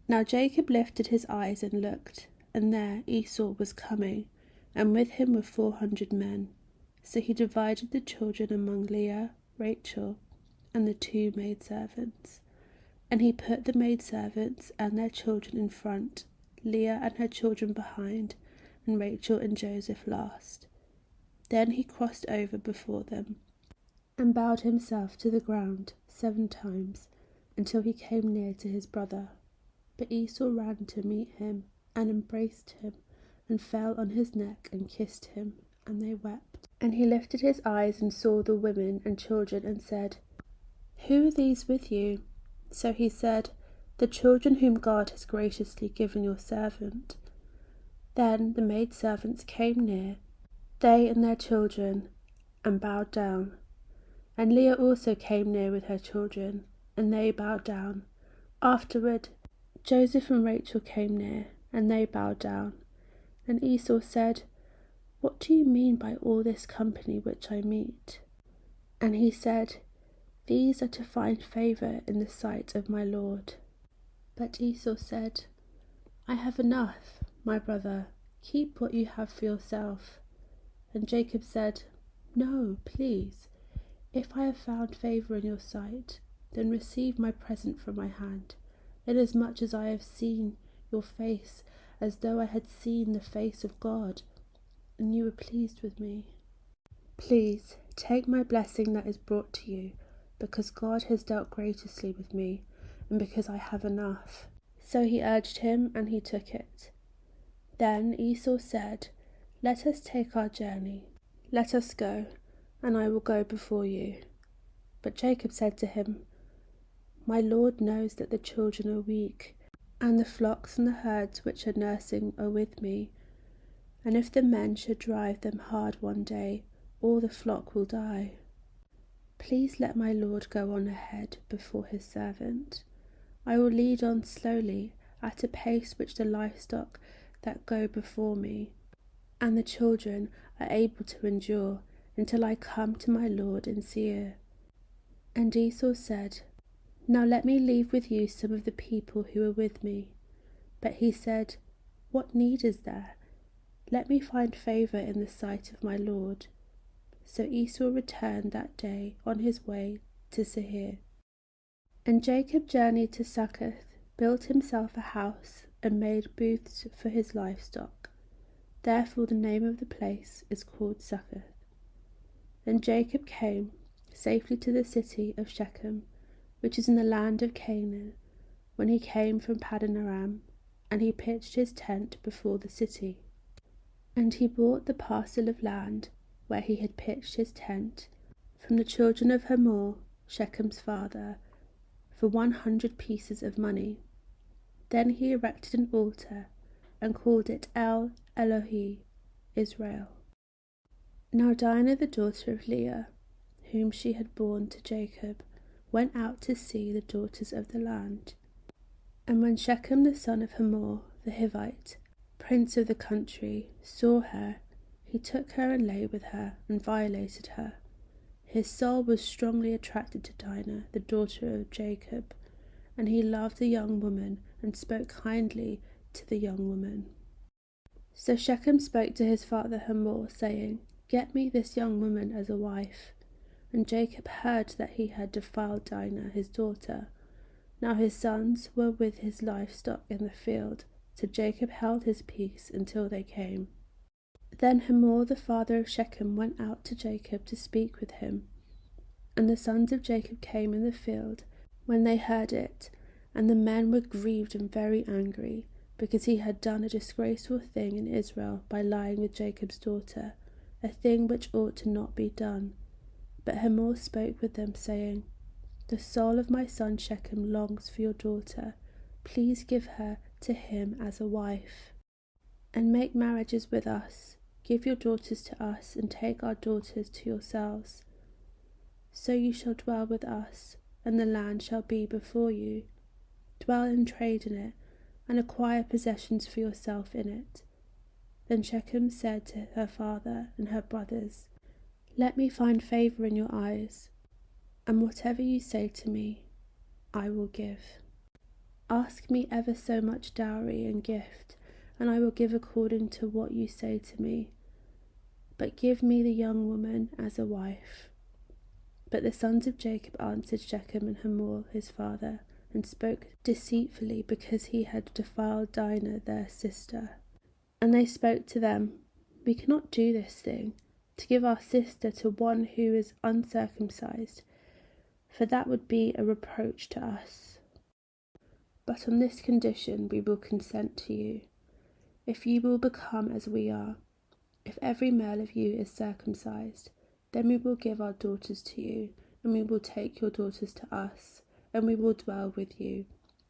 Now Jacob lifted his eyes and looked, and there Esau was coming, and with him were 400 men. So he divided the children among Leah, Rachel, and the 2 maidservants. And he put the maidservants and their children in front, Leah and her children behind, and Rachel and Joseph last. Then he crossed over before them, and bowed himself to the ground 7 times, until he came near to his brother. But Esau ran to meet him, and embraced him, and fell on his neck, and kissed him, and they wept. And he lifted his eyes, and saw the women and children, and said, Who are these with you? So he said, The children whom God has graciously given your servant. Then the maidservants came near, they and their children, and bowed down. And Leah also came near with her children, and they bowed down. Afterward Joseph and Rachel came near, and they bowed down. And Esau said, What do you mean by all this company which I meet? And he said, These are to find favour in the sight of my Lord. But Esau said, I have enough, my brother, keep what you have for yourself. And Jacob said, No, please, if I have found favour in your sight, then receive my present from my hand, inasmuch as I have seen your face as though I had seen the face of God, and you were pleased with me. Please take my blessing that is brought to you, because God has dealt graciously with me, and because I have enough. So he urged him, and he took it. Then Esau said, Let us take our journey. Let us go, and I will go before you. But Jacob said to him, My Lord knows that the children are weak, and the flocks and the herds which are nursing are with me. And if the men should drive them hard one day, all the flock will die. Please let my Lord go on ahead before his servant. I will lead on slowly, at a pace which the livestock that go before me, and the children are able to endure, until I come to my Lord in Seir. And Esau said, Now let me leave with you some of the people who are with me. But he said, What need is there? Let me find favour in the sight of my Lord. So Esau returned that day on his way to Seir. And Jacob journeyed to Succoth, built himself a house, and made booths for his livestock. Therefore the name of the place is called Succoth. And Jacob came safely to the city of Shechem, which is in the land of Canaan, when he came from Paddan Aram, and he pitched his tent before the city. And he bought the parcel of land where he had pitched his tent from the children of Hamor, Shechem's father, for 100 pieces of money. Then he erected an altar, and called it El Elohi, Israel. Now Dinah the daughter of Leah, whom she had borne to Jacob, went out to see the daughters of the land. And when Shechem the son of Hamor the Hivite, prince of the country, saw her, he took her and lay with her, and violated her. His soul was strongly attracted to Dinah, the daughter of Jacob, and he loved the young woman, and spoke kindly to the young woman. So Shechem spoke to his father Hamor, saying, Get me this young woman as a wife. And Jacob heard that he had defiled Dinah his daughter. Now his sons were with his livestock in the field, so Jacob held his peace until they came. Then Hamor the father of Shechem went out to Jacob to speak with him. And the sons of Jacob came in the field when they heard it, and the men were grieved and very angry, because he had done a disgraceful thing in Israel by lying with Jacob's daughter, a thing which ought to not be done. But Hamor spoke with them, saying, The soul of my son Shechem longs for your daughter. Please give her to him as a wife, and make marriages with us. Give your daughters to us, and take our daughters to yourselves. So you shall dwell with us, and the land shall be before you. Dwell and trade in it, and acquire possessions for yourself in it. Then Shechem said to her father and her brothers, Let me find favour in your eyes, and whatever you say to me, I will give. Ask me ever so much dowry and gift, and I will give according to what you say to me. But give me the young woman as a wife." But the sons of Jacob answered Shechem and Hamor his father, and spoke deceitfully, because he had defiled Dinah their sister. And they spoke to them, "We cannot do this thing, to give our sister to one who is uncircumcised, for that would be a reproach to us. But on this condition we will consent to you, if you will become as we are. If every male of you is circumcised, then we will give our daughters to you, and we will take your daughters to us, and we will dwell with you,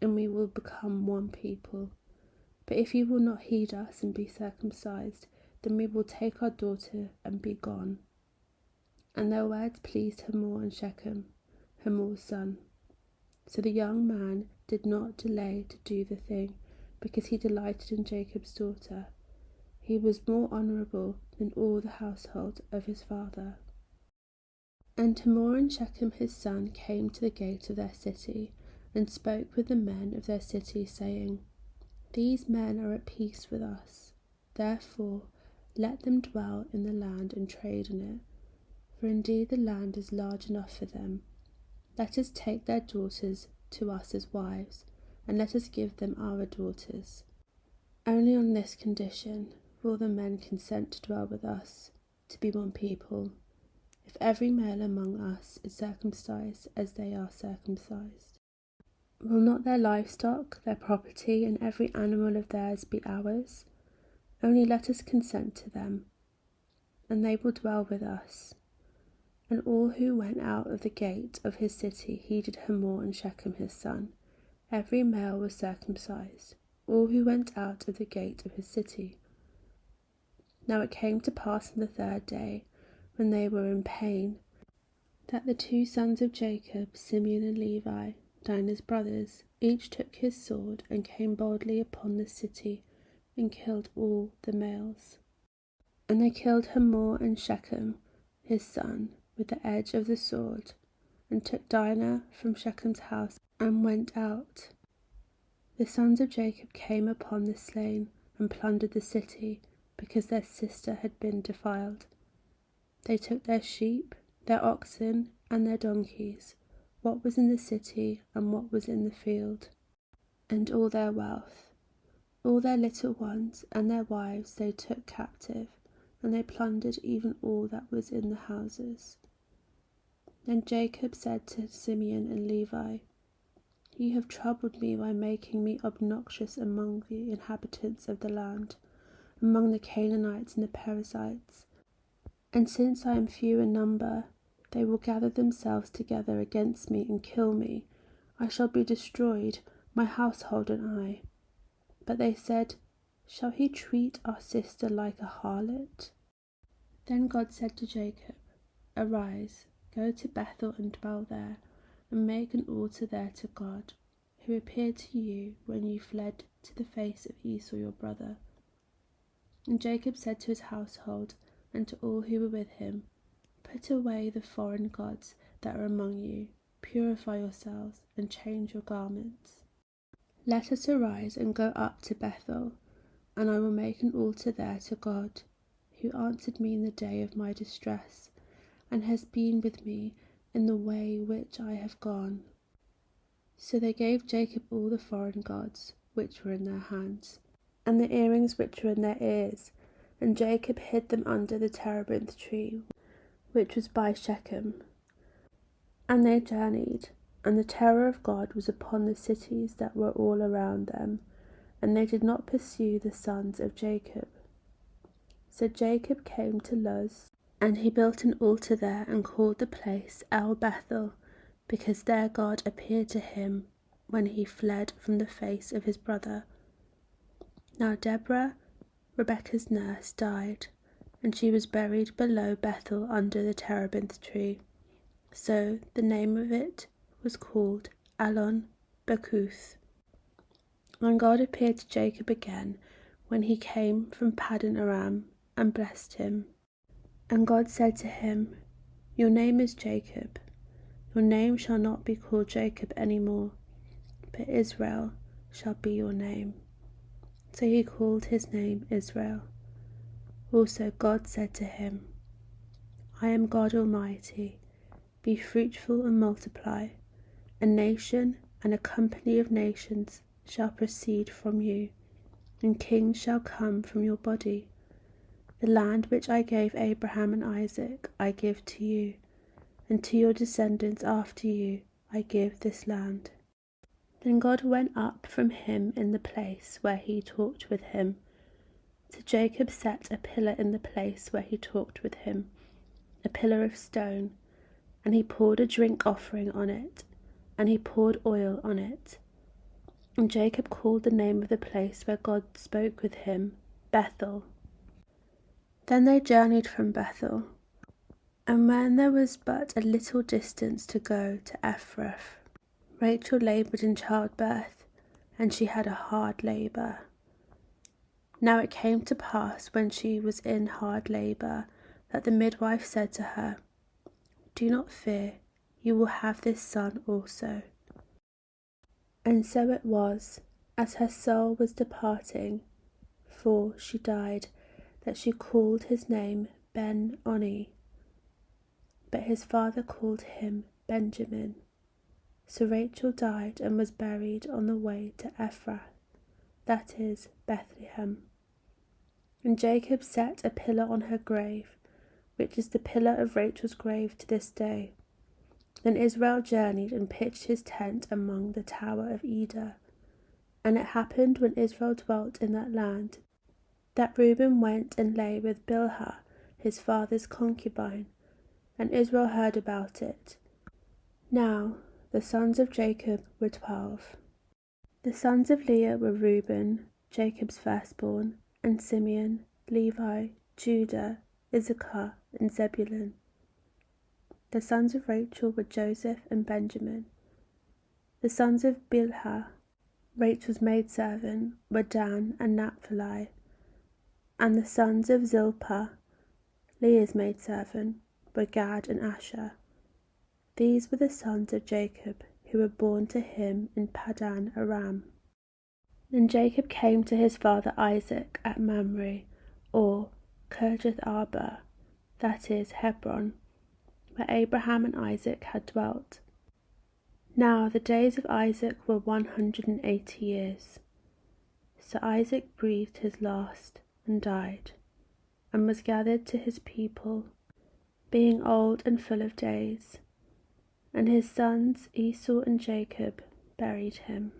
and we will become one people. But if you will not heed us and be circumcised, then we will take our daughter and be gone." And their words pleased Hamor and Shechem, Hamor's son. So the young man did not delay to do the thing, because he delighted in Jacob's daughter. He was more honourable than all the household of his father. And Hamor and Shechem his son came to the gate of their city, and spoke with the men of their city, saying, "These men are at peace with us. Therefore let them dwell in the land and trade in it, for indeed the land is large enough for them. Let us take their daughters to us as wives, and let us give them our daughters. Only on this condition will the men consent to dwell with us, to be one people, if every male among us is circumcised as they are circumcised. Will not their livestock, their property, and every animal of theirs be ours? Only let us consent to them, and they will dwell with us." And all who went out of the gate of his city heeded Hamor and Shechem his son. Every male was circumcised, all who went out of the gate of his city. Now it came to pass on the third day, when they were in pain, that the two sons of Jacob, Simeon and Levi, Dinah's brothers, each took his sword and came boldly upon the city, and killed all the males. And they killed Hamor and Shechem his son with the edge of the sword, and took Dinah from Shechem's house, and went out. The sons of Jacob came upon the slain, and plundered the city, because their sister had been defiled. They took their sheep, their oxen, and their donkeys, what was in the city and what was in the field, and all their wealth. All their little ones and their wives they took captive, and they plundered even all that was in the houses. Then Jacob said to Simeon and Levi, "You have troubled me by making me obnoxious among the inhabitants of the land, among the Canaanites and the Perizzites. And since I am few in number, they will gather themselves together against me and kill me. I shall be destroyed, my household and I." But they said, "Shall he treat our sister like a harlot?" Then God said to Jacob, "Arise, go to Bethel and dwell there, and make an altar there to God, who appeared to you when you fled to the face of Esau your brother." And Jacob said to his household and to all who were with him, "Put away the foreign gods that are among you, purify yourselves, and change your garments. Let us arise and go up to Bethel, and I will make an altar there to God, who answered me in the day of my distress, and has been with me in the way which I have gone." So they gave Jacob all the foreign gods which were in their hands, and the earrings which were in their ears, and Jacob hid them under the terebinth tree, which was by Shechem. And they journeyed, and the terror of God was upon the cities that were all around them, and they did not pursue the sons of Jacob. So Jacob came to Luz, and he built an altar there, and called the place El Bethel, because there God appeared to him when he fled from the face of his brother. Now Deborah, Rebekah's nurse, died, and she was buried below Bethel under the terebinth tree. So the name of it was called Allon Bacuth. And God appeared to Jacob again when he came from Paddan Aram, and blessed him. And God said to him, "Your name is Jacob. Your name shall not be called Jacob any more, but Israel, shall be your name. So he called his name Israel. Also God said to him, I am God Almighty. Be fruitful and multiply. A nation and a company of nations shall proceed from you, and kings shall come from your body. The land which I gave Abraham and Isaac I give to you, and to your descendants after you I give this land. Then God went up from him in the place where he talked with him. So Jacob set a pillar in the place where he talked with him, a pillar of stone, and he poured a drink offering on it, and he poured oil on it. And Jacob called the name of the place where God spoke with him, Bethel. Then they journeyed from Bethel, and when there was but a little distance to go to Ephrath, Rachel laboured in childbirth, and she had a hard labour. Now it came to pass when she was in hard labour that the midwife said to her, Do not fear, you will have this son also. And so it was, as her soul was departing, for she died, that she called his name Ben-Oni. But his father called him Benjamin. So Rachel died and was buried on the way to Ephrath, that is, Bethlehem. And Jacob set a pillar on her grave, which is the pillar of Rachel's grave to this day. Then Israel journeyed and pitched his tent among the tower of Eder. And it happened when Israel dwelt in that land, that Reuben went and lay with Bilhah, his father's concubine, and Israel heard about it. Now the sons of Jacob were 12. The sons of Leah were Reuben, Jacob's firstborn, and Simeon, Levi, Judah, Issachar, and Zebulun. The sons of Rachel were Joseph and Benjamin. The sons of Bilhah, Rachel's maidservant, were Dan and Naphtali. And the sons of Zilpah, Leah's maidservant, were Gad and Asher. These were the sons of Jacob, who were born to him in Paddan Aram. Then Jacob came to his father Isaac at Mamre, or Kirjath Arba, that is, Hebron, where Abraham and Isaac had dwelt. Now the days of Isaac were 180 years. So Isaac breathed his last and died, and was gathered to his people, being old and full of days. And his sons Esau and Jacob buried him.